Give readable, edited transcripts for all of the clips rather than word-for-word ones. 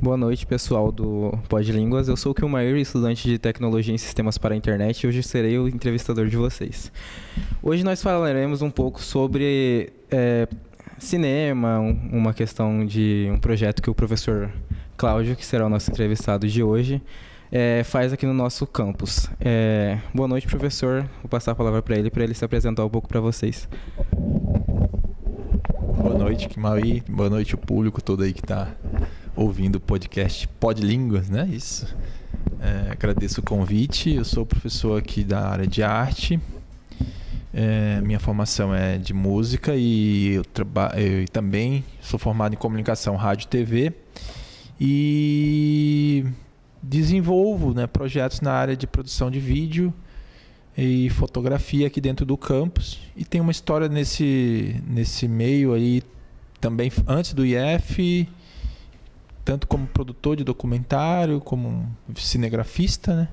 Boa noite, pessoal do Podlínguas. Eu sou o Kilmair, estudante de Tecnologia em Sistemas para a Internet, e hoje serei o entrevistador de vocês. Hoje nós falaremos um pouco sobre cinema, uma questão de um projeto que o professor Cláudio, que será o nosso entrevistado de hoje, faz aqui no nosso campus. Boa noite, professor. Vou passar a palavra para ele se apresentar um pouco para vocês. Boa noite, Kilmair. Boa noite, o público todo aí que está ouvindo o podcast Podlínguas, né? Isso. Agradeço o convite. Eu sou professor aqui da área de arte. Minha formação é de música e eu também sou formado em comunicação, rádio e TV. E desenvolvo, né, projetos na área de produção de vídeo e fotografia aqui dentro do campus. E tem uma história nesse meio aí também antes do IF, tanto como produtor de documentário, como cinegrafista, né?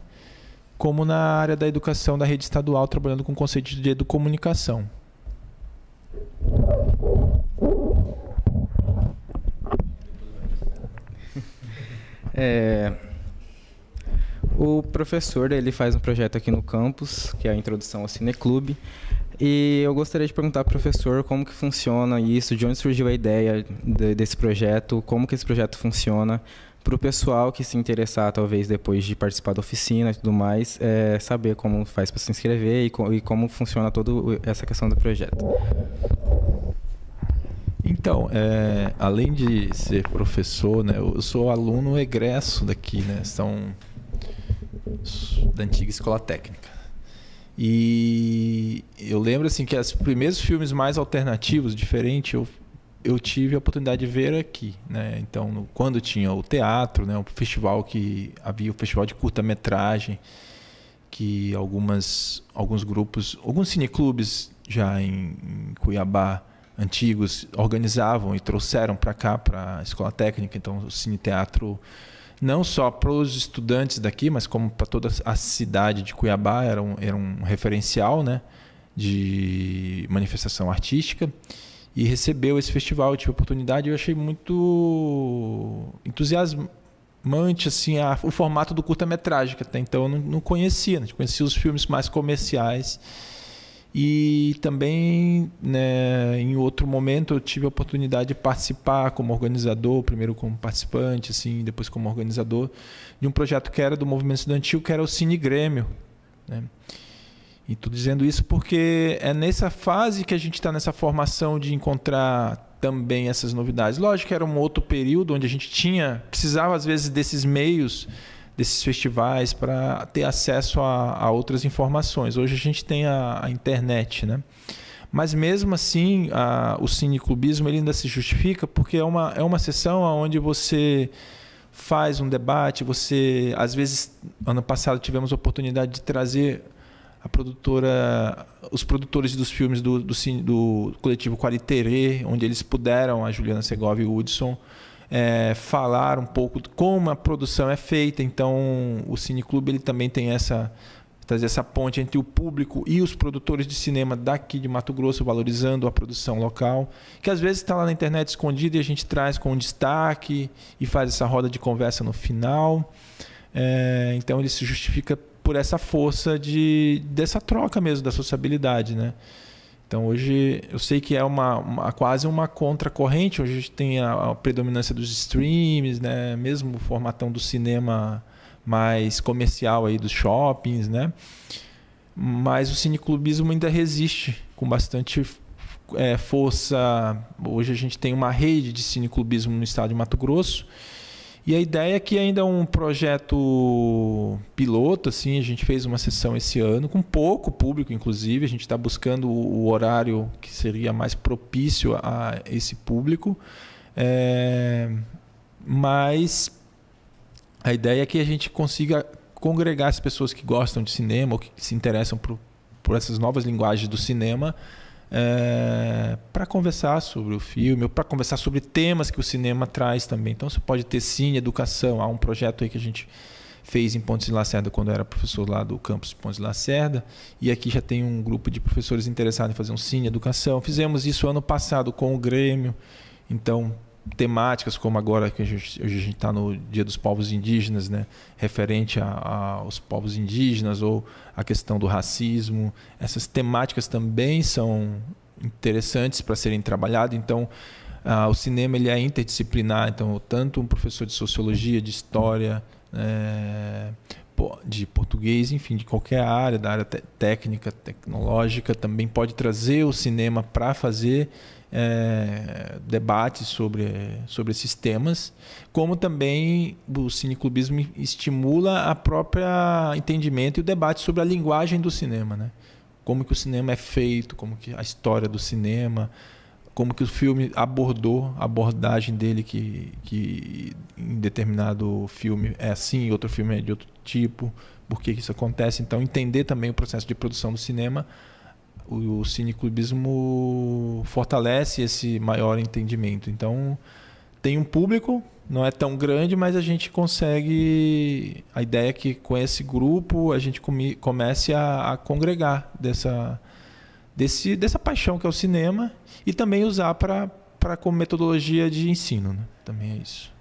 Como na área da educação da rede estadual, trabalhando com conceitos de educomunicação. O professor ele faz um projeto aqui no campus, que é a Introdução ao Cineclube. E eu gostaria de perguntar ao professor como que funciona isso, de onde surgiu a ideia desse projeto, como que esse projeto funciona, para o pessoal que se interessar, talvez, depois de participar da oficina e tudo mais, saber como faz para se inscrever e como funciona toda essa questão do projeto. Então, além de ser professor, né, eu sou aluno egresso daqui, né, da antiga escola técnica. E eu lembro assim que os primeiros filmes mais alternativos, diferentes, eu tive a oportunidade de ver aqui, né? Então, quando tinha o teatro, né, o festival que havia o festival de curta-metragem, que alguns grupos, alguns cineclubes já em Cuiabá antigos organizavam e trouxeram para cá, para a escola técnica. Então, o cine-teatro, não só para os estudantes daqui, mas como para toda a cidade de Cuiabá, era um referencial, né, de manifestação artística. E recebeu esse festival, eu tive a oportunidade, e eu achei muito entusiasmante assim, o formato do curta-metragem, que até então eu não conhecia, né? Conhecia os filmes mais comerciais. E também, né, em outro momento eu tive a oportunidade de participar como organizador, primeiro como participante, assim, depois como organizador, de um projeto que era do movimento estudantil, que era o Cine Grêmio, né? E estou dizendo isso porque é nessa fase que a gente está nessa formação de encontrar também essas novidades. Lógico que era um outro período onde a gente precisava às vezes desses meios, desses festivais, para ter acesso a outras informações. Hoje a gente tem a internet, né? Mas mesmo assim, o cineclubismo ele ainda se justifica porque é uma sessão onde você faz um debate, às vezes, ano passado tivemos a oportunidade de trazer os produtores dos filmes do coletivo Quariterê, onde eles puderam, a Juliana Segovia e o Hudson, falar um pouco de como a produção é feita. Então, o Cineclube ele também tem trazer essa ponte entre o público e os produtores de cinema daqui de Mato Grosso, valorizando a produção local, que às vezes está lá na internet escondida e a gente traz com destaque e faz essa roda de conversa no final. Então, ele se justifica por essa força dessa troca mesmo, da sociabilidade, né? Então hoje eu sei que é quase uma contracorrente. Hoje a gente tem a predominância dos streams, né? Mesmo o formatão do cinema mais comercial aí dos shoppings, né? Mas o cineclubismo ainda resiste com bastante força. Hoje a gente tem uma rede de cineclubismo no estado de Mato Grosso. E a ideia é que ainda é um projeto piloto, assim, a gente fez uma sessão esse ano, com pouco público, inclusive. A gente está buscando o horário que seria mais propício a esse público. Mas a ideia é que a gente consiga congregar as pessoas que gostam de cinema ou que se interessam por essas novas linguagens do cinema, para conversar sobre o filme, ou para conversar sobre temas que o cinema traz também. Então você pode ter cine, educação. Há um projeto aí que a gente fez em Pontes de Lacerda quando eu era professor lá do campus de Pontes de Lacerda, e aqui já tem um grupo de professores interessados em fazer um cine, educação. Fizemos isso ano passado com o Grêmio. Então temáticas, como agora que hoje a gente está no Dia dos Povos Indígenas, né? Referente aos povos indígenas, ou a questão do racismo. Essas temáticas também são interessantes para serem trabalhadas. Então, o cinema ele é interdisciplinar, então tanto um professor de sociologia, de história, de português, enfim, de qualquer área, da área técnica, tecnológica, também pode trazer o cinema para fazer debates sobre esses temas, como também o cineclubismo estimula a própria entendimento e o debate sobre a linguagem do cinema, né? Como que o cinema é feito, como que a história do cinema, como que o filme abordou, a abordagem dele que em determinado filme é assim, outro filme é de outro tipo, por que isso acontece. Então, entender também o processo de produção do cinema, o cineclubismo fortalece esse maior entendimento. Então, tem um público, não é tão grande, mas a gente consegue... A ideia é que com esse grupo a gente comece a congregar dessa paixão que é o cinema, e também usar como metodologia de ensino, né? Também é isso.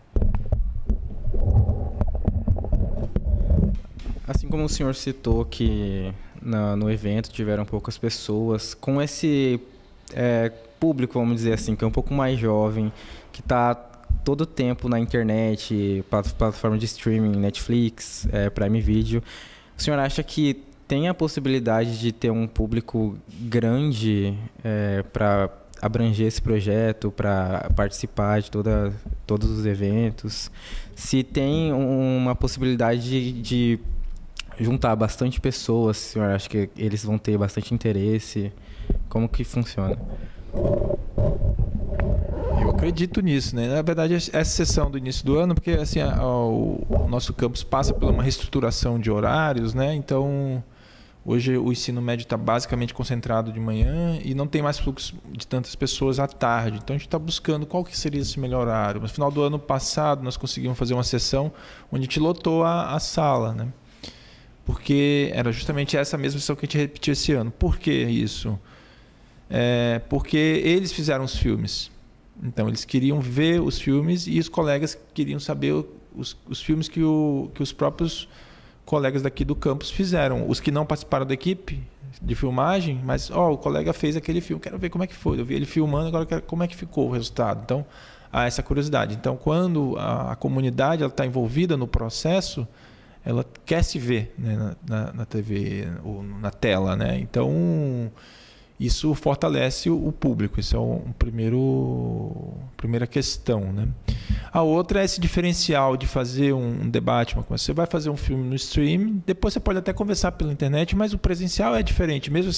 Assim como o senhor citou que no evento tiveram poucas pessoas, com esse público, vamos dizer assim, que é um pouco mais jovem, que está todo o tempo na internet, plataforma de streaming, Netflix, Prime Video, o senhor acha que tem a possibilidade de ter um público grande para abranger esse projeto, para participar de todos os eventos? Se tem uma possibilidade de juntar bastante pessoas, o senhor acha que eles vão ter bastante interesse? Como que funciona? Eu acredito nisso, né? Na verdade, essa sessão do início do ano, porque assim, o nosso campus passa por uma reestruturação de horários, né? Então, hoje o ensino médio está basicamente concentrado de manhã e não tem mais fluxo de tantas pessoas à tarde. Então, a gente está buscando qual que seria esse melhor horário. No final do ano passado, nós conseguimos fazer uma sessão onde a gente lotou a sala, né? Porque era justamente essa mesma sessão que a gente repetiu esse ano. Por que isso? Porque eles fizeram os filmes. Então, eles queriam ver os filmes e os colegas queriam saber os filmes que os próprios colegas daqui do campus fizeram. Os que não participaram da equipe de filmagem, mas o colega fez aquele filme, quero ver como é que foi. Eu vi ele filmando, agora quero como é que ficou o resultado. Então, há essa curiosidade. Então, quando a comunidade está envolvida no processo, ela quer se ver, né, na TV ou na tela, né? Então, isso fortalece o público. Isso é primeira questão, né? A outra é esse diferencial de fazer um debate. Você vai fazer um filme no streaming, depois você pode até conversar pela internet, mas o presencial é diferente. Mesmo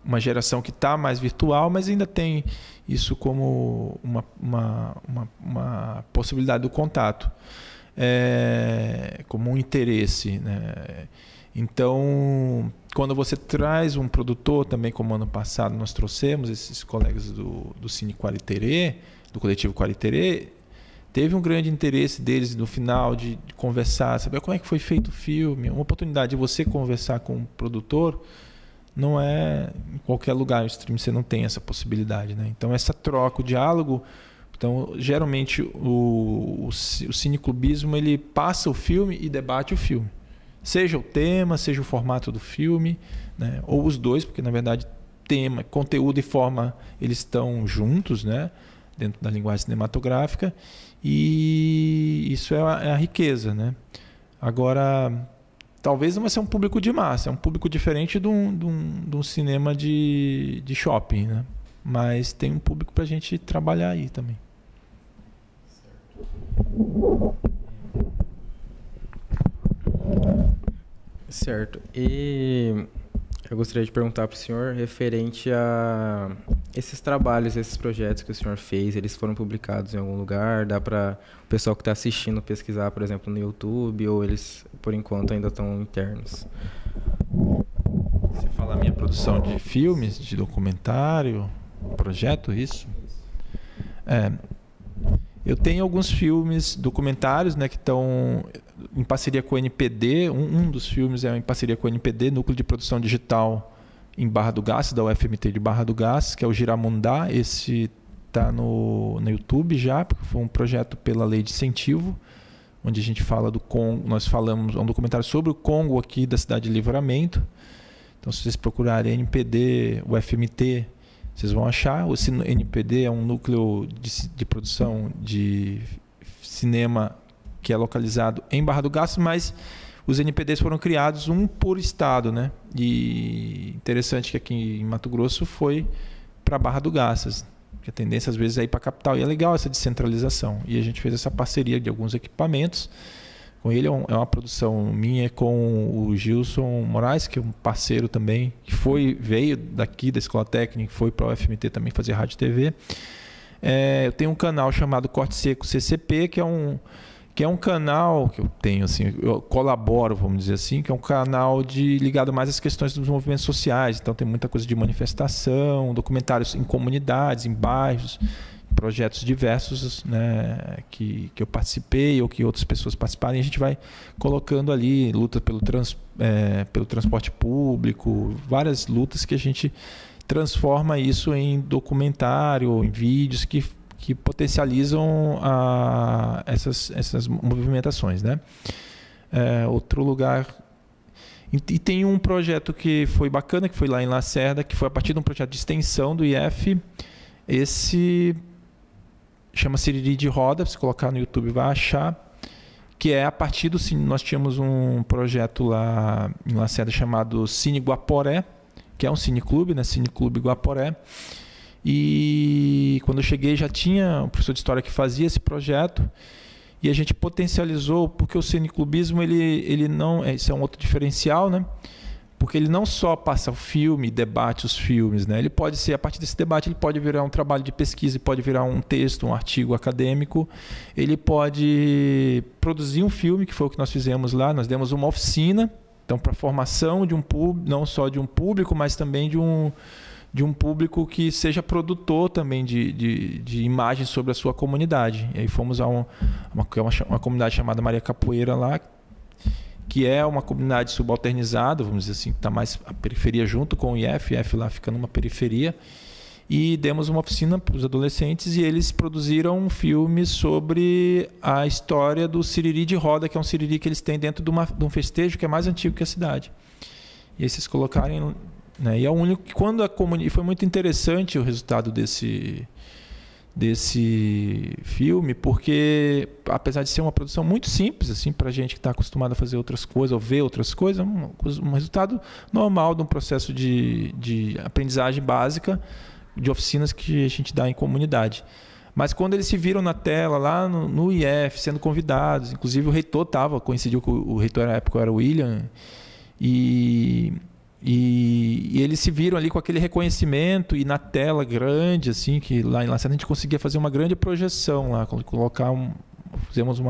uma geração que está mais virtual, mas ainda tem isso como uma possibilidade do contato, como um interesse, né? Então, quando você traz um produtor, também como ano passado nós trouxemos esses colegas do Cine Quariterê, do coletivo Quariterê, teve um grande interesse deles no final de conversar, saber como é que foi feito o filme, uma oportunidade de você conversar com um produtor. Não é em qualquer lugar no stream, você não tem essa possibilidade, né? Então, essa troca, o diálogo... Então, geralmente, o cineclubismo, ele passa o filme e debate o filme. Seja o tema, seja o formato do filme, né? Ou os dois, porque, na verdade, tema, conteúdo e forma, eles estão juntos, né? Dentro da linguagem cinematográfica. E isso é a riqueza, né? Agora... Talvez não vai ser um público de massa, é um público diferente de um cinema de shopping, né? Mas tem um público para a gente trabalhar aí também. Certo. E eu gostaria de perguntar para o senhor referente a esses trabalhos, esses projetos que o senhor fez, eles foram publicados em algum lugar? Dá para o pessoal que está assistindo pesquisar, por exemplo, no YouTube, ou eles, por enquanto, ainda estão internos? Você fala a minha produção de filmes, de documentário, projeto, isso? Eu tenho alguns filmes, documentários, né, que estão em parceria com o NPD. Um dos filmes é em parceria com o NPD, Núcleo de Produção Digital em Barra do Garças, da UFMT de Barra do Garças, que é o Giramundá. Esse está no YouTube já, porque foi um projeto pela Lei de Incentivo, onde a gente fala do Congo. Nós falamos, é um documentário sobre o Congo aqui da cidade de Livramento. Então, se vocês procurarem NPD, o FMT, vocês vão achar. O NPD é um núcleo de produção de cinema que é localizado em Barra do Garças, mas os NPDs foram criados um por estado, né? E interessante que aqui em Mato Grosso foi para Barra do Garças, que a tendência às vezes é ir para a capital. E é legal essa descentralização. E a gente fez essa parceria de alguns equipamentos. Com ele é uma produção minha com o Gilson Moraes, que é um parceiro também, que veio daqui da Escola Técnica, foi para o UFMT também fazer rádio e TV. Eu tenho um canal chamado Corte Seco CCP, que é um canal que eu tenho, assim, eu colaboro, vamos dizer assim, que é um canal ligado mais às questões dos movimentos sociais. Então tem muita coisa de manifestação, documentários em comunidades, em bairros, projetos diversos, né, que eu participei ou que outras pessoas participaram. E a gente vai colocando ali luta pelo transporte público, várias lutas que a gente transforma isso em documentário, em vídeos que potencializam essas movimentações, né? Outro lugar... E tem um projeto que foi bacana, que foi lá em Lacerda, que foi a partir de um projeto de extensão do IF. Esse chama Siriri de Roda, se colocar no YouTube vai achar, que é a partir do Cine. Nós tínhamos um projeto lá em Lacerda chamado Cine Guaporé, que é um cineclube, né? Cineclube Guaporé. E quando eu cheguei já tinha um professor de história que fazia esse projeto e a gente potencializou, porque o cineclubismo ele não, isso é um outro diferencial, né? Porque ele não só passa o filme, debate os filmes, né? Ele pode ser, a partir desse debate, ele pode virar um trabalho de pesquisa, pode virar um texto, um artigo acadêmico, ele pode produzir um filme, que foi o que nós fizemos lá. Nós demos uma oficina, então, para a formação de um público, não só de um público, mas também de um público que seja produtor também de imagens sobre a sua comunidade. E aí fomos a uma comunidade chamada Maria Capoeira lá, que é uma comunidade subalternizada, vamos dizer assim, que está mais à periferia junto com o IF lá fica numa periferia. E demos uma oficina para os adolescentes e eles produziram um filme sobre a história do Siriri de Roda, que é um siriri que eles têm dentro de um festejo que é mais antigo que a cidade. E aí vocês colocarem... Né? E é o único que quando a comunidade... Foi muito interessante o resultado desse filme, porque apesar de ser uma produção muito simples assim, para a gente que está acostumado a fazer outras coisas ou ver outras coisas, um resultado normal de um processo de aprendizagem básica de oficinas que a gente dá em comunidade. Mas quando eles se viram na tela lá no IF, sendo convidados, inclusive o reitor coincidiu com o reitor na época, era o William, e eles se viram ali com aquele reconhecimento e na tela grande, assim, que lá em Lacerda a gente conseguia fazer uma grande projeção lá, colocar fizemos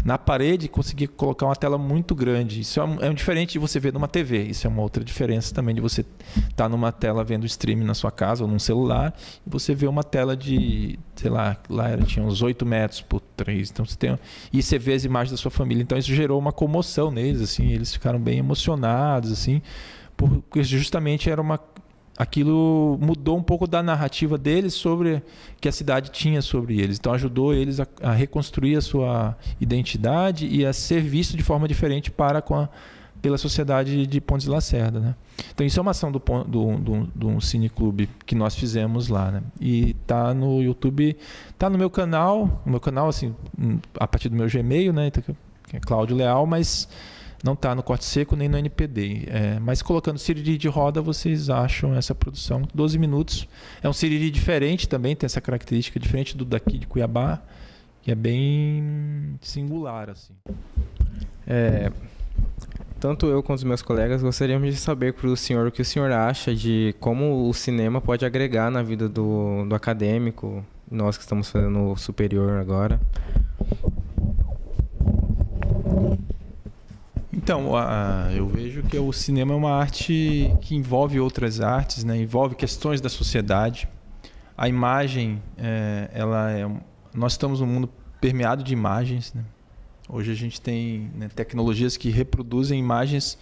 na parede, conseguir colocar uma tela muito grande. Isso é diferente de você ver numa TV. Isso é uma outra diferença também de você estar numa tela vendo streaming na sua casa ou num celular e você vê uma tela de, sei lá tinha uns 8 metros por 3. Então e você vê as imagens da sua família. Então isso gerou uma comoção neles, assim, eles ficaram bem emocionados, assim, porque justamente aquilo mudou um pouco da narrativa deles sobre que a cidade tinha sobre eles. Então ajudou eles a reconstruir a sua identidade e a ser visto de forma diferente pela sociedade de Pontes de Lacerda, né? Então isso é uma ação do cineclube que nós fizemos lá, né? E tá no YouTube, tá no meu canal assim, a partir do meu Gmail, né? Então, que é Cláudio Leal, mas não está no Corte Seco nem no NPD. Mas colocando Siriri de Roda, vocês acham essa produção. 12 minutos. É um Siriri diferente também, tem essa característica diferente do daqui de Cuiabá, que é bem singular, assim. Tanto eu quanto os meus colegas gostaríamos de saber para o senhor o que o senhor acha de como o cinema pode agregar na vida do acadêmico, nós que estamos fazendo o superior agora. Então, eu vejo que o cinema é uma arte que envolve outras artes, né? Envolve questões da sociedade. A imagem, nós estamos num mundo permeado de imagens, né? Hoje a gente tem, né, tecnologias que reproduzem imagens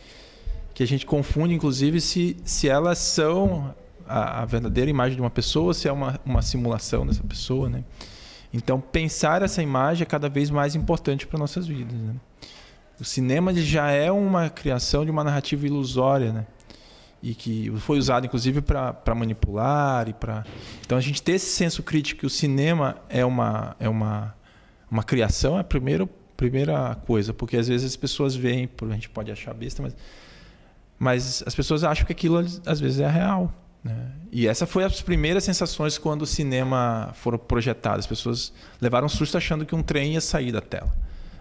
que a gente confunde, inclusive, se elas são a verdadeira imagem de uma pessoa, se é uma simulação dessa pessoa, né? Então, pensar essa imagem é cada vez mais importante para nossas vidas, né? O cinema já é uma criação de uma narrativa ilusória, né? E que foi usado, inclusive, para manipular e para... Então, a gente ter esse senso crítico que o cinema é uma criação é a primeira coisa, porque às vezes as pessoas veem, a gente pode achar besta, mas as pessoas acham que aquilo às vezes é real, né? E essa foi as primeiras sensações quando o cinema foram projetados. As pessoas levaram um susto achando que um trem ia sair da tela.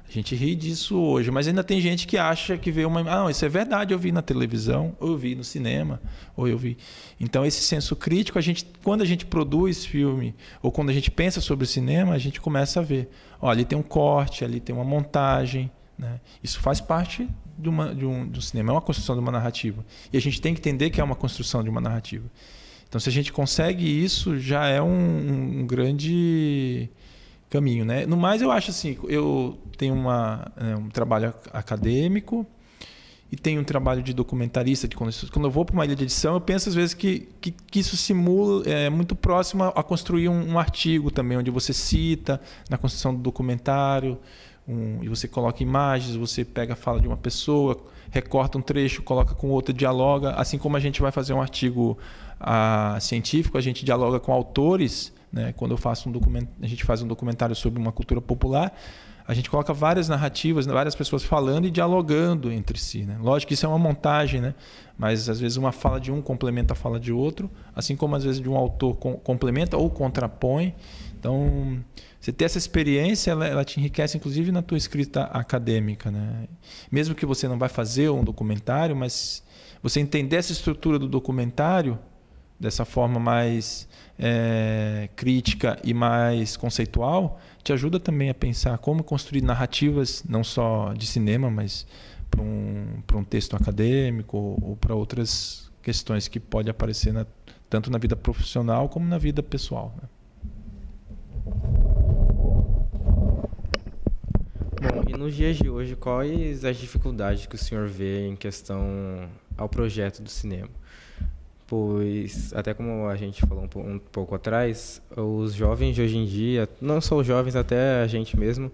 A gente ri disso hoje, mas ainda tem gente que acha que vê uma... não, isso é verdade, eu vi na televisão, ou eu vi no cinema, ou eu vi... Então, esse senso crítico, quando a gente produz filme, ou quando a gente pensa sobre o cinema, a gente começa a ver. Ali tem um corte, ali tem uma montagem, né? Isso faz parte de um cinema, é uma construção de uma narrativa. E a gente tem que entender que é uma construção de uma narrativa. Então, se a gente consegue isso, já é um grande... caminho, né? No mais, eu acho assim, eu tenho um trabalho acadêmico e tenho um trabalho de documentarista. Quando eu vou para uma ilha de edição, eu penso às vezes que isso simula, é muito próximo a construir um artigo também, onde você cita na construção do documentário, e você coloca imagens, você pega a fala de uma pessoa, recorta um trecho, coloca com outra, dialoga. Assim como a gente vai fazer um artigo científico, a gente dialoga com autores, né? Quando eu faço a gente faz um documentário sobre uma cultura popular, a gente coloca várias narrativas, várias pessoas falando e dialogando entre si, né? Lógico que isso é uma montagem, né? Mas às vezes uma fala de um complementa a fala de outro, assim como às vezes de um autor complementa ou contrapõe. Então, você ter essa experiência, ela te enriquece, inclusive, na tua escrita acadêmica, né? Mesmo que você não vai fazer um documentário, mas você entender essa estrutura do documentário dessa forma mais crítica e mais conceitual, te ajuda também a pensar como construir narrativas, não só de cinema, mas para um texto acadêmico ou para outras questões que podem aparecer tanto na vida profissional como na vida pessoal, né? Bom, e nos dias de hoje, quais as dificuldades que o senhor vê em questão ao projeto do cinema? Pois, até como a gente falou um pouco atrás, os jovens de hoje em dia, não só os jovens, até a gente mesmo,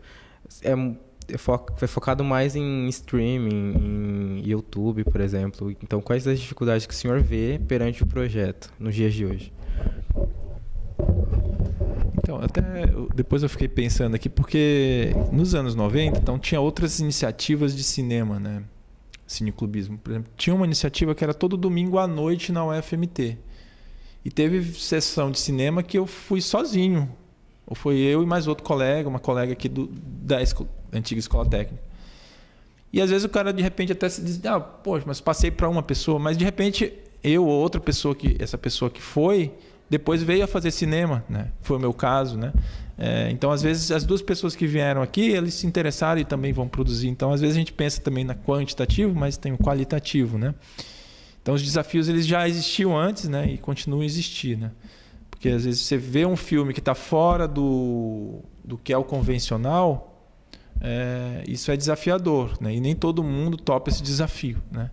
foi focado mais em streaming, em YouTube, por exemplo. Então, quais as dificuldades que o senhor vê perante o projeto nos dias de hoje? Então, até depois eu fiquei pensando aqui, porque nos anos 90, então, tinha outras iniciativas de cinema, né? Cineclubismo, por exemplo. Tinha uma iniciativa que era todo domingo à noite na UFMT. E teve sessão de cinema que eu fui sozinho. Ou foi eu e mais outro colega, uma colega aqui da antiga escola técnica. E às vezes o cara de repente até se diz, poxa, mas passei para uma pessoa. Mas de repente eu ou outra pessoa, essa pessoa que foi, depois veio a fazer cinema, né? Foi o meu caso, né? Então, às vezes, as duas pessoas que vieram aqui, eles se interessaram e também vão produzir. Então, às vezes, a gente pensa também na quantitativo, mas tem o qualitativo, né? Então, os desafios eles já existiam antes, né? E continuam a existir, né? Porque, às vezes, você vê um filme que está fora do que é o convencional, isso é desafiador, né? E nem todo mundo topa esse desafio, né?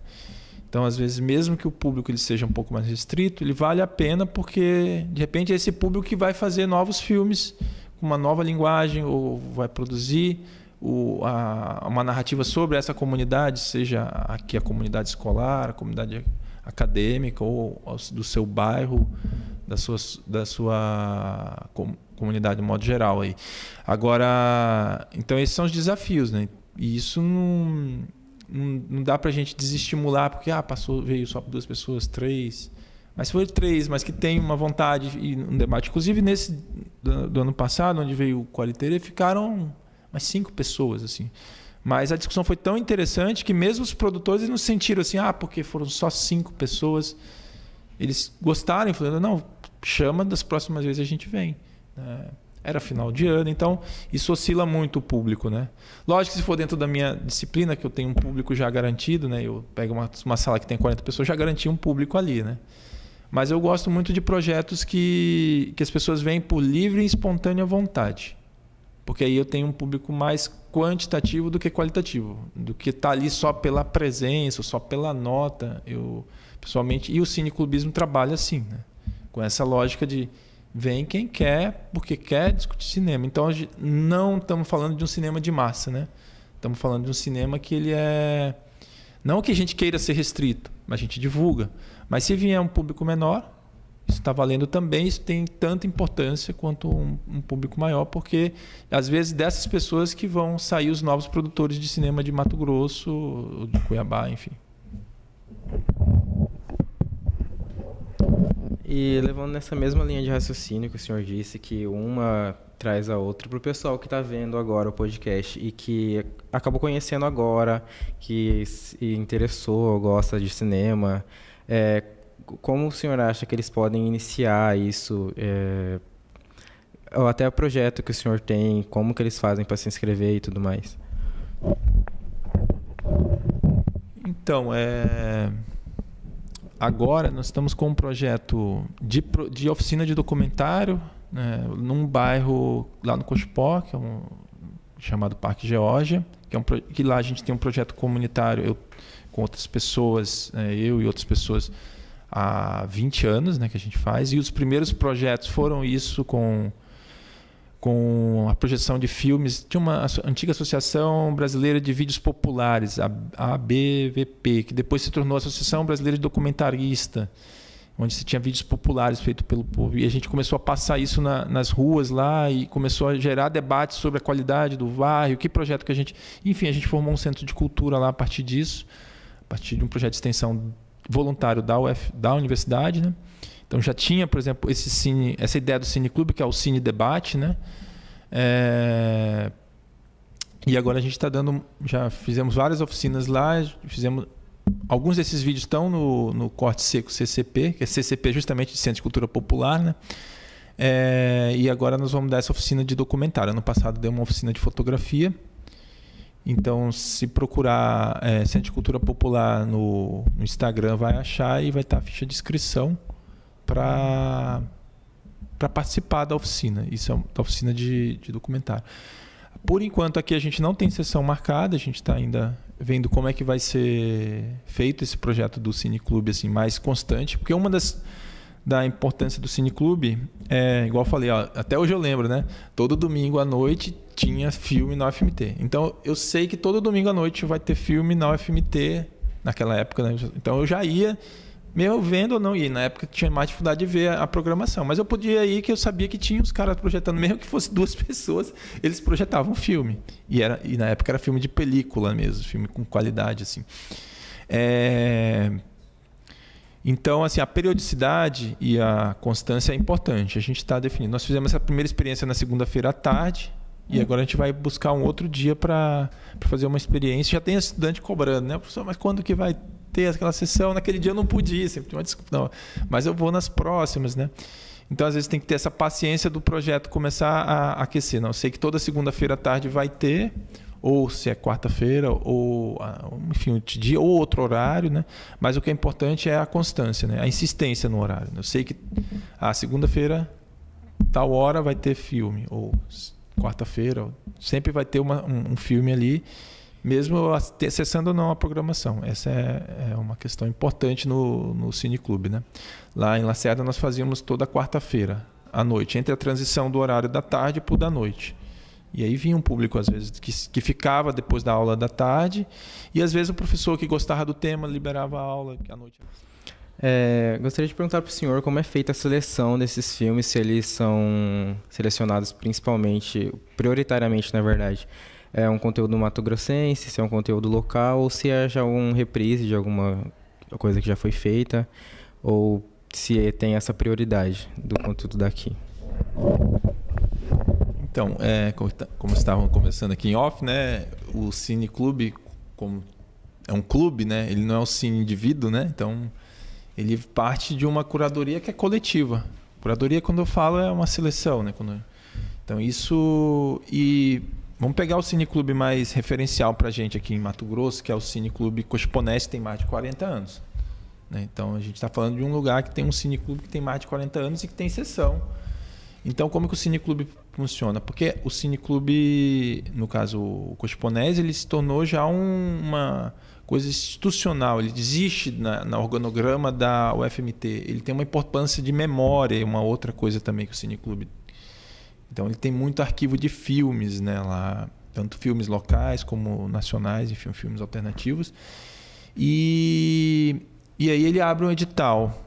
Então, às vezes, mesmo que o público ele seja um pouco mais restrito, ele vale a pena porque, de repente, é esse público que vai fazer novos filmes com uma nova linguagem ou vai produzir uma narrativa sobre essa comunidade, seja aqui a comunidade escolar, a comunidade acadêmica ou do seu bairro, da sua comunidade de modo geral. Aí. Agora, então, esses são os desafios, né? E isso não dá para a gente desestimular, porque veio só 2 pessoas, 3. Mas foi 3, mas que tem uma vontade e um debate. Inclusive, nesse do ano passado, onde veio o Qualiteria, ficaram umas 5 pessoas. Assim. Mas a discussão foi tão interessante que mesmo os produtores eles não sentiram assim, porque foram só 5 pessoas. Eles gostaram, falando, não, chama, das próximas vezes a gente vem. Era final de ano, então isso oscila muito o público, né? Lógico que se for dentro da minha disciplina, que eu tenho um público já garantido, né? Eu pego uma sala que tem 40 pessoas, já garanti um público ali, né? Mas eu gosto muito de projetos que as pessoas vêm por livre e espontânea vontade. Porque aí eu tenho um público mais quantitativo do que qualitativo. Do que está ali só pela presença, só pela nota. A pessoalmente. E o cineclubismo trabalha assim, né? Com essa lógica de vem quem quer, porque quer discutir cinema. Então, não estamos falando de um cinema de massa, né? Estamos falando de um cinema que ele é... Não que a gente queira ser restrito, mas a gente divulga. Mas se vier um público menor, isso está valendo também, isso tem tanta importância quanto um público maior, porque às vezes dessas pessoas que vão sair os novos produtores de cinema de Mato Grosso, de Cuiabá, enfim. E levando nessa mesma linha de raciocínio que o senhor disse, que uma traz a outra, para o pessoal que está vendo agora o podcast e que acabou conhecendo agora, que se interessou ou gosta de cinema, como o senhor acha que eles podem iniciar isso? Ou até o projeto que o senhor tem, como que eles fazem para se inscrever e tudo mais? Então, agora nós estamos com um projeto de oficina de documentário, né, num bairro lá no Cochipó, que é chamado Parque Geórgia, que lá a gente tem um projeto comunitário com outras pessoas, eu e outras pessoas há 20 anos, né, que a gente faz. E os primeiros projetos foram isso com a projeção de filmes de uma antiga Associação Brasileira de Vídeos Populares, a ABVP, que depois se tornou a Associação Brasileira de Documentarista, onde se tinha vídeos populares feitos pelo povo. E a gente começou a passar isso nas ruas lá e começou a gerar debates sobre a qualidade do bairro, que projeto que a gente... Enfim, a gente formou um centro de cultura lá a partir disso, a partir de um projeto de extensão voluntário da universidade, né? Então já tinha, por exemplo, essa ideia do cineclube, que é o Cine Debate, né? E agora a gente está já fizemos várias oficinas lá, alguns desses vídeos estão no Corte Seco CCP, que é CCP justamente de Centro de Cultura Popular, né? E agora nós vamos dar essa oficina de documentário. Ano passado deu uma oficina de fotografia. Então, se procurar Centro de Cultura Popular no Instagram, vai achar e vai estar a ficha de inscrição para participar da oficina. Isso é da oficina de documentário. Por enquanto, aqui a gente não tem sessão marcada, a gente está ainda vendo como é que vai ser feito esse projeto do Cineclube assim, mais constante, porque uma da importância do Cineclube igual eu falei, até hoje eu lembro, né? Todo domingo à noite tinha filme na UFMT. Então, eu sei que todo domingo à noite vai ter filme na UFMT, naquela época, né? Então, eu já ia... Mesmo vendo ou não ir. Na época tinha mais dificuldade de ver a programação. Mas eu podia ir, que eu sabia que tinha os caras projetando. Mesmo que fosse 2 pessoas, eles projetavam filme. E na época era filme de película mesmo. Filme com qualidade, assim. Então, assim, a periodicidade e a constância é importante. A gente está definindo. Nós fizemos essa primeira experiência na segunda-feira à tarde. E agora a gente vai buscar um outro dia para fazer uma experiência. Já tem estudante cobrando, né? Professor, mas quando que vai ter aquela sessão? Naquele dia eu não podia, sempre tinha uma desculpa. Não, mas eu vou nas próximas, né? Então, às vezes, tem que ter essa paciência do projeto começar a aquecer. Não, eu sei que toda segunda-feira à tarde vai ter, ou se é quarta-feira, ou, enfim, outro dia, ou outro horário, né? Mas o que é importante é a constância, né? A insistência no horário. Eu sei que a segunda-feira, tal hora, vai ter filme, ou quarta-feira, sempre vai ter um filme ali, mesmo acessando ou não a programação. Essa é uma questão importante no Cineclube, né? Lá em Lacerda nós fazíamos toda quarta-feira à noite, entre a transição do horário da tarde para o da noite. E aí vinha um público, às vezes, que ficava depois da aula da tarde, e às vezes o professor que gostava do tema liberava a aula à noite. Gostaria de perguntar para o senhor como é feita a seleção desses filmes, se eles são selecionados prioritariamente, na verdade. É um conteúdo mato-grossense, se é um conteúdo local, ou se é já um reprise de alguma coisa que já foi feita, ou se tem essa prioridade do conteúdo daqui. Então, como estavam conversando aqui em off, né, o Cineclube, como é um clube, né, ele não é um cine indivíduo, né, então ele parte de uma curadoria que é coletiva. Curadoria, quando eu falo, é uma seleção, né? Então, isso... E vamos pegar o Cineclube mais referencial para a gente aqui em Mato Grosso, que é o Cineclube Cochiponense, que tem mais de 40 anos. Né? Então, a gente está falando de um lugar que tem um Cineclube que tem mais de 40 anos e que tem sessão. Então, como que o cineclube funciona? Porque o cineclube, no caso o Cochiponese, ele se tornou já uma coisa institucional. Ele existe na organograma da UFMT. Ele tem uma importância de memória, uma outra coisa também que o cineclube. Então, ele tem muito arquivo de filmes, né, lá, tanto filmes locais como nacionais, enfim, filmes alternativos. E aí ele abre um edital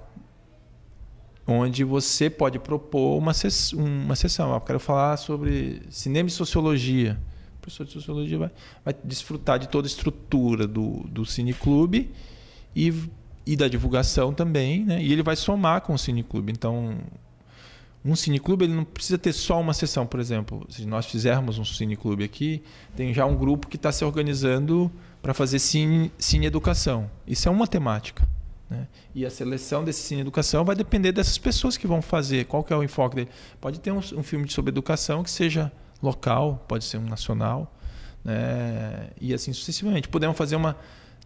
onde você pode propor uma sessão. Eu quero falar sobre cinema e sociologia. O professor de sociologia vai desfrutar de toda a estrutura do cineclube e da divulgação também, né? E ele vai somar com o cineclube. Então, um cineclube ele não precisa ter só uma sessão. Por exemplo, se nós fizermos um cineclube aqui, tem já um grupo que está se organizando para fazer cine-educação. Isso é uma temática, né? E a seleção desse cine-educação vai depender dessas pessoas que vão fazer. Qual que é o enfoque dele? Pode ter um filme sobre educação que seja local, pode ser um nacional, né? E assim sucessivamente. Podemos fazer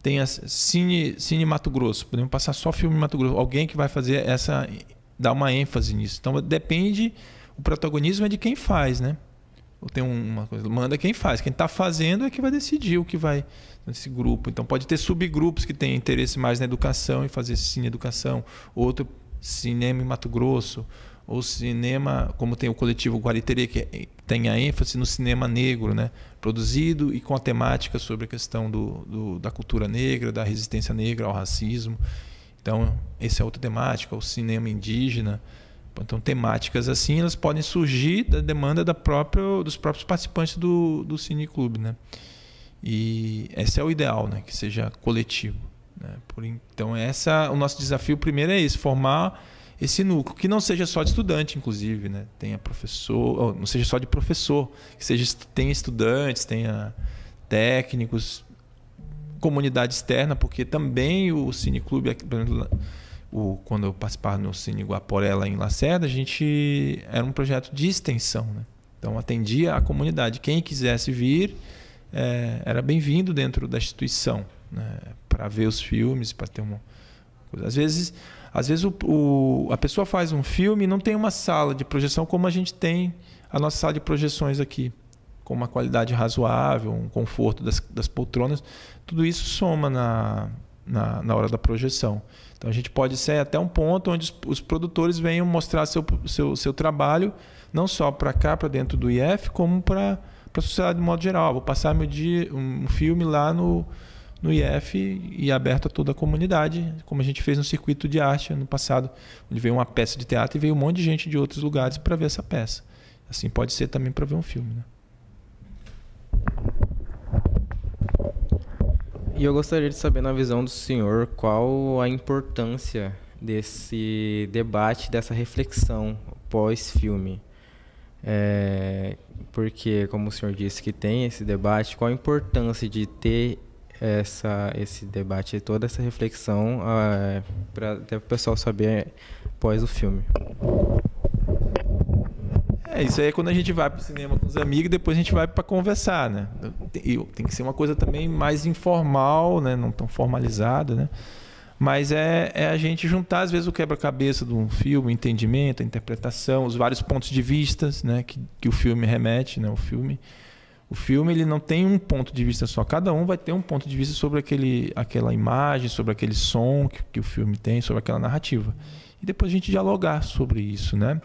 tem a Cine Mato Grosso, podemos passar só filme em Mato Grosso. Alguém que vai fazer dar uma ênfase nisso. Então depende, o protagonismo é de quem faz, né? Ou tem uma coisa, manda quem faz. Quem está fazendo é que vai decidir o que vai nesse grupo. Então pode ter subgrupos que têm interesse mais na educação e fazer cine-educação. Outro, cinema em Mato Grosso. Ou cinema, como tem o coletivo Guariterê, que tem a ênfase no cinema negro, né? Produzido e com a temática sobre a questão da cultura negra, da resistência negra ao racismo. Então, essa é outra temática. O cinema indígena. Então, temáticas assim, elas podem surgir da demanda dos próprios participantes do cineclube, né? E esse é o ideal, né? Que seja coletivo, né? Então, o nosso desafio primeiro é esse, formar esse núcleo, que não seja só de estudante, inclusive, né? Tenha professor, não seja só de professor, que tenha estudantes, tenha técnicos, comunidade externa, porque também o cineclube, por exemplo, quando eu participava no Cine Guaporé lá em Lacerda, era um projeto de extensão, né? Então atendia a comunidade. Quem quisesse vir era bem-vindo dentro da instituição, né? Para ver os filmes, para ter uma coisa. Às vezes a pessoa faz um filme e não tem uma sala de projeção como a gente tem a nossa sala de projeções aqui, com uma qualidade razoável, um conforto das poltronas. Tudo isso soma na hora da projeção. Então a gente pode ser até um ponto onde os produtores venham mostrar seu trabalho, não só para cá, para dentro do IF, como para a sociedade de modo geral. Vou passar um filme lá no IF e aberto a toda a comunidade, como a gente fez no Circuito de Arte ano passado, onde veio uma peça de teatro e veio um monte de gente de outros lugares para ver essa peça. Assim pode ser também para ver um filme, né? E eu gostaria de saber, na visão do senhor, qual a importância desse debate, dessa reflexão pós-filme. Porque, como o senhor disse que tem esse debate, qual a importância de ter esse debate, toda essa reflexão, para até o pessoal saber pós o filme? Isso aí é quando a gente vai para o cinema com os amigos e depois a gente vai para conversar, né? Tem que ser uma coisa também mais informal, né? Não tão formalizada, né? Mas é a gente juntar, às vezes, o quebra-cabeça de um filme, o entendimento, a interpretação, os vários pontos de vista, né? que o filme remete, né? O filme ele não tem um ponto de vista só. Cada um vai ter um ponto de vista sobre aquela imagem, sobre aquele som que o filme tem, sobre aquela narrativa. E depois a gente dialogar sobre isso, né?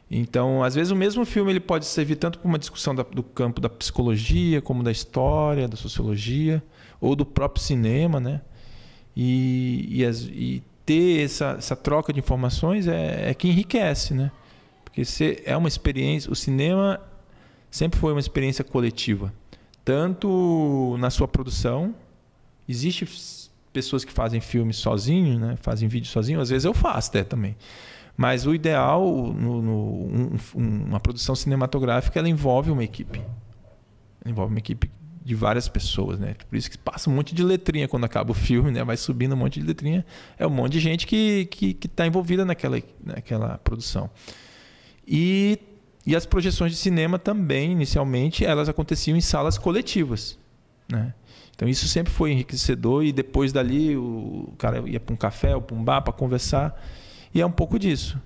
Então, às vezes, o mesmo filme ele pode servir tanto para uma discussão do campo da psicologia, como da história, da sociologia, ou do próprio cinema, né? E ter essa troca de informações é que enriquece, né? Porque é uma experiência. O cinema sempre foi uma experiência coletiva, tanto na sua produção. Existem pessoas que fazem filme sozinho, né? Fazem vídeo sozinho. Às vezes eu faço até também. Mas o ideal, uma produção cinematográfica, ela envolve uma equipe. Ela envolve uma equipe de várias pessoas, né? Por isso que passa um monte de letrinha quando acaba o filme, né? Vai subindo um monte de letrinha. É um monte de gente que está envolvida naquela produção. E as projeções de cinema também, inicialmente, elas aconteciam em salas coletivas, né? Então isso sempre foi enriquecedor e depois dali o cara ia para um café ou para um bar para conversar. E é um pouco disso.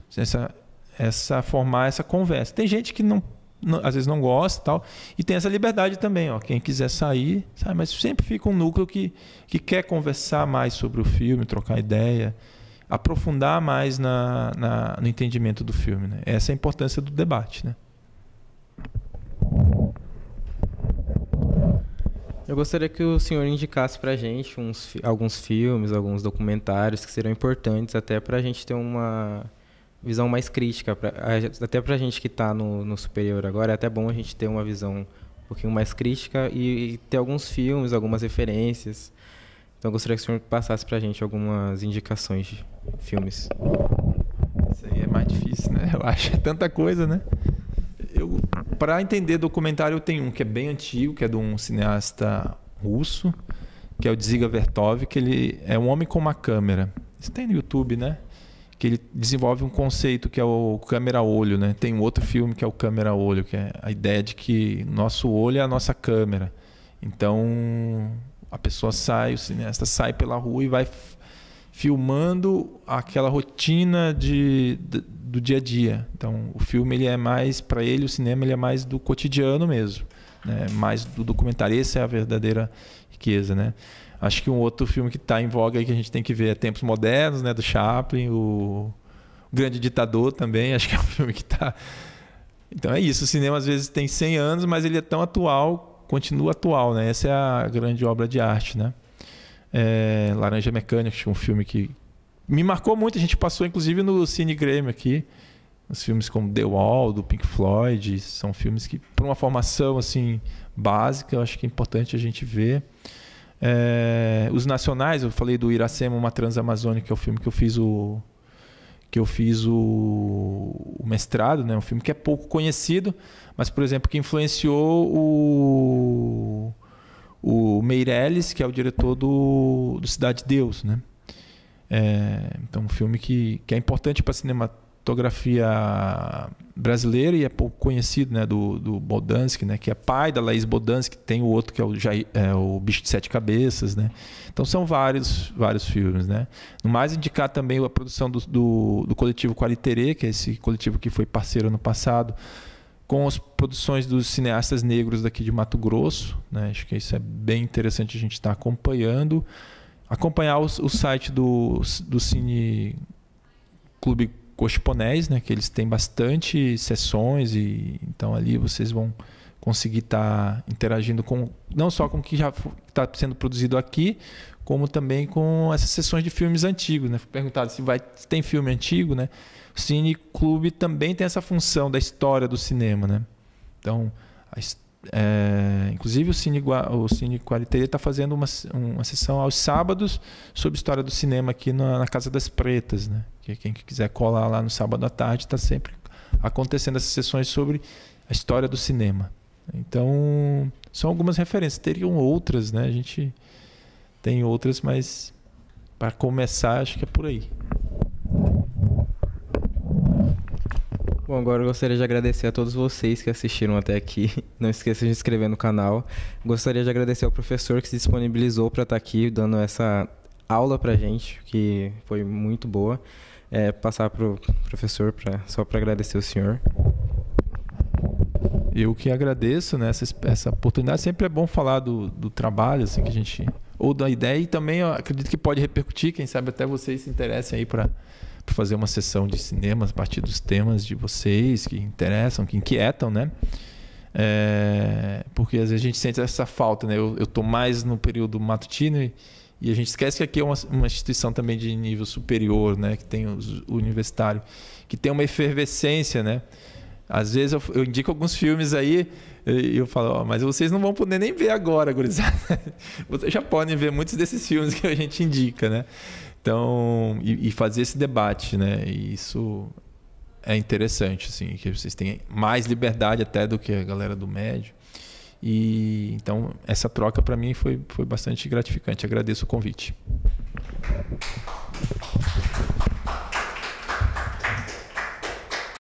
formar essa conversa. Tem gente que às vezes não gosta e tal, e tem essa liberdade também, ó, quem quiser sair, sabe? Mas sempre fica um núcleo que quer conversar mais sobre o filme, trocar ideia, aprofundar mais no entendimento do filme, né? Essa é a importância do debate, né? Eu gostaria que o senhor indicasse para a gente alguns filmes, alguns documentários que serão importantes até para a gente ter uma visão mais crítica, até para a gente que está no superior agora, é até bom a gente ter uma visão um pouquinho mais crítica e ter alguns filmes, algumas referências. Então eu gostaria que o senhor passasse para a gente algumas indicações de filmes. Isso aí é mais difícil, né? Eu acho, é tanta coisa, né? Para entender documentário, eu tenho um que é bem antigo, que é de um cineasta russo, que é o Dziga Vertov, que ele é um homem com uma câmera. Isso tem no YouTube, né? Que ele desenvolve um conceito que é o câmera-olho, né? Tem um outro filme que é o câmera-olho, que é a ideia de que nosso olho é a nossa câmera. Então, a pessoa sai, o cineasta sai pela rua e vai filmando aquela rotina do dia a dia. Então, o filme ele é mais, para ele, o cinema ele é mais do cotidiano mesmo, né? Mais do documentário. Essa é a verdadeira riqueza, né? Acho que um outro filme que está em voga aí que a gente tem que ver é Tempos Modernos, né, do Chaplin, o Grande Ditador também, acho que é um filme que está... Então é isso, o cinema às vezes tem 100 anos, mas ele é tão atual, continua atual, né? Essa é a grande obra de arte, né? Laranja Mecânica, um filme que me marcou muito, a gente passou inclusive no Cine Grêmio aqui, os filmes como The Wall, do Pink Floyd, são filmes que, por uma formação assim básica, eu acho que é importante a gente ver. Os nacionais, eu falei do Iracema, uma Transamazônica, que é o filme que eu fiz o mestrado, né? Um filme que é pouco conhecido, mas, por exemplo, que influenciou o Meirelles, que é o diretor do Cidade de Deus, né? Então, um filme que é importante para a cinematografia brasileira e é pouco conhecido, né? Do Bodansky, né? Que é pai da Laís Bodansky. Tem o outro que é o Bicho de Sete Cabeças, né? Então são vários filmes, né? No mais, indicar também a produção do coletivo Qualiterê, que é esse coletivo que foi parceiro ano passado, com as produções dos cineastas negros daqui de Mato Grosso, né? Acho que isso é bem interessante a gente estar acompanhando. Acompanhar o site do Cine Clube Cochiponés, né? Que eles têm bastante sessões e então ali vocês vão conseguir estar interagindo não só com o que já está sendo produzido aqui, como também com essas sessões de filmes antigos, né? Fui perguntado se tem filme antigo, né? O Cine Clube também tem essa função da história do cinema, né? Então, inclusive o Cine Qualiterê está fazendo uma sessão aos sábados sobre história do cinema aqui na Casa das Pretas, né? Que quem quiser colar lá no sábado à tarde, está sempre acontecendo essas sessões sobre a história do cinema. Então, são algumas referências. Teriam outras, né? A gente tem outras, mas para começar, acho que é por aí. Bom, agora eu gostaria de agradecer a todos vocês que assistiram até aqui. Não esqueça de se inscrever no canal. Gostaria de agradecer ao professor que se disponibilizou para estar aqui dando essa aula para a gente, que foi muito boa. Passar para o professor só para agradecer o senhor. Eu que agradeço, né, essa oportunidade. Sempre é bom falar do trabalho, assim, que a gente... Ou da ideia, e também eu acredito que pode repercutir. Quem sabe até vocês se interessem aí para fazer uma sessão de cinema a partir dos temas de vocês que interessam, que inquietam, né? Porque às vezes a gente sente essa falta, né? Eu estou mais no período matutino e a gente esquece que aqui é uma instituição também de nível superior, né? Que tem o universitário, que tem uma efervescência, né? Às vezes eu indico alguns filmes aí e eu falo, mas vocês não vão poder nem ver agora, gurizada. Vocês já podem ver muitos desses filmes que a gente indica, né? Então, e fazer esse debate, né? E isso é interessante, assim, que vocês têm mais liberdade até do que a galera do médio. E então essa troca para mim foi bastante gratificante. Agradeço o convite.